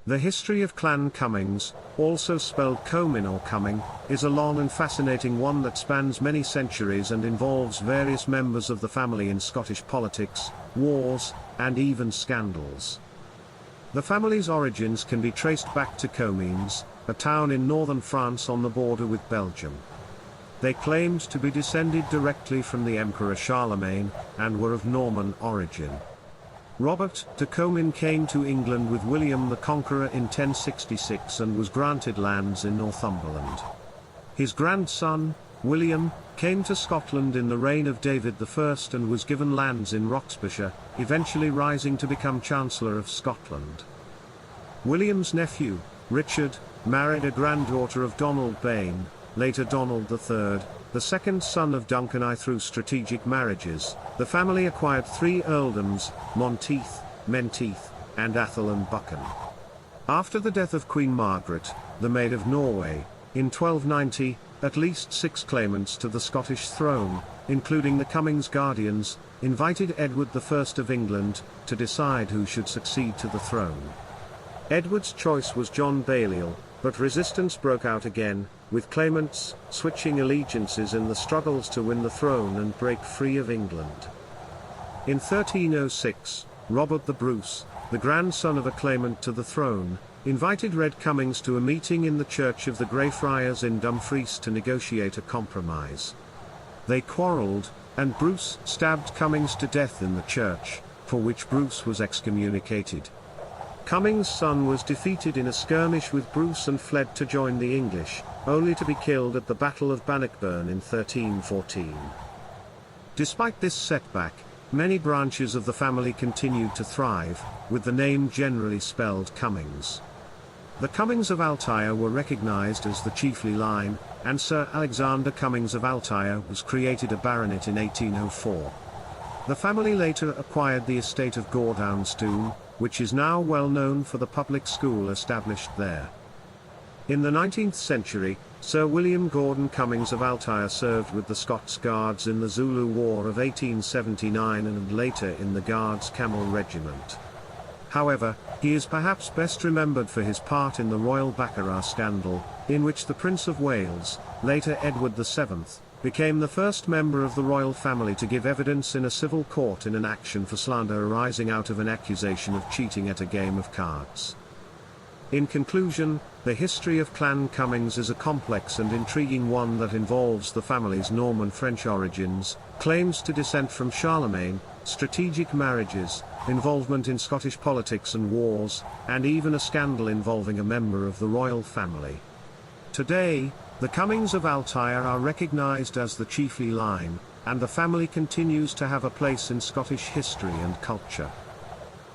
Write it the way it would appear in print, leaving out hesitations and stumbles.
The history of Clan Cummings, also spelled Comyn or Cumming, is a long and fascinating one that spans many centuries and involves various members of the family in Scottish politics, wars, and even scandals. The family's origins can be traced back to Comines, a town in northern France on the border with Belgium. They claimed to be descended directly from the Emperor Charlemagne, and were of Norman origin. Robert de Comyn came to England with William the Conqueror in 1066 and was granted lands in Northumberland. His grandson, William, came to Scotland in the reign of David I and was given lands in Roxburghshire, eventually rising to become Chancellor of Scotland. William's nephew, Richard, married a granddaughter of Donald Bane, later Donald III, the second son of Duncan I. Through strategic marriages, the family acquired 3 earldoms, Monteith, Menteith, and Atholl and Buchan. After the death of Queen Margaret, the Maid of Norway, in 1290, at least 6 claimants to the Scottish throne, including the Cummings guardians, invited Edward I of England to decide who should succeed to the throne. Edward's choice was John Balliol, but resistance broke out again, with claimants switching allegiances in the struggles to win the throne and break free of England. In 1306, Robert the Bruce, the grandson of a claimant to the throne, invited Red Cummings to a meeting in the Church of the Greyfriars in Dumfries to negotiate a compromise. They quarrelled, and Bruce stabbed Cummings to death in the church, for which Bruce was excommunicated. Cummings' son was defeated in a skirmish with Bruce and fled to join the English, only to be killed at the Battle of Bannockburn in 1314. Despite this setback, many branches of the family continued to thrive, with the name generally spelled Cummings. The Cummings of Altyre were recognised as the chiefly line, and Sir Alexander Cummings of Altyre was created a baronet in 1804. The family later acquired the estate of Gordownsdown, which is now well known for the public school established there. In the 19th century, Sir William Gordon Cummings of Altyre served with the Scots Guards in the Zulu War of 1879 and later in the Guards Camel Regiment. However, he is perhaps best remembered for his part in the royal baccarat scandal, in which the Prince of Wales, later Edward VII, became the first member of the royal family to give evidence in a civil court in an action for slander arising out of an accusation of cheating at a game of cards. In conclusion, the history of Clan Cummings is a complex and intriguing one that involves the family's Norman-French origins, claims to descent from Charlemagne, strategic marriages, involvement in Scottish politics and wars, and even a scandal involving a member of the royal family. Today, the Cummings of Altyre are recognised as the chiefly line, and the family continues to have a place in Scottish history and culture.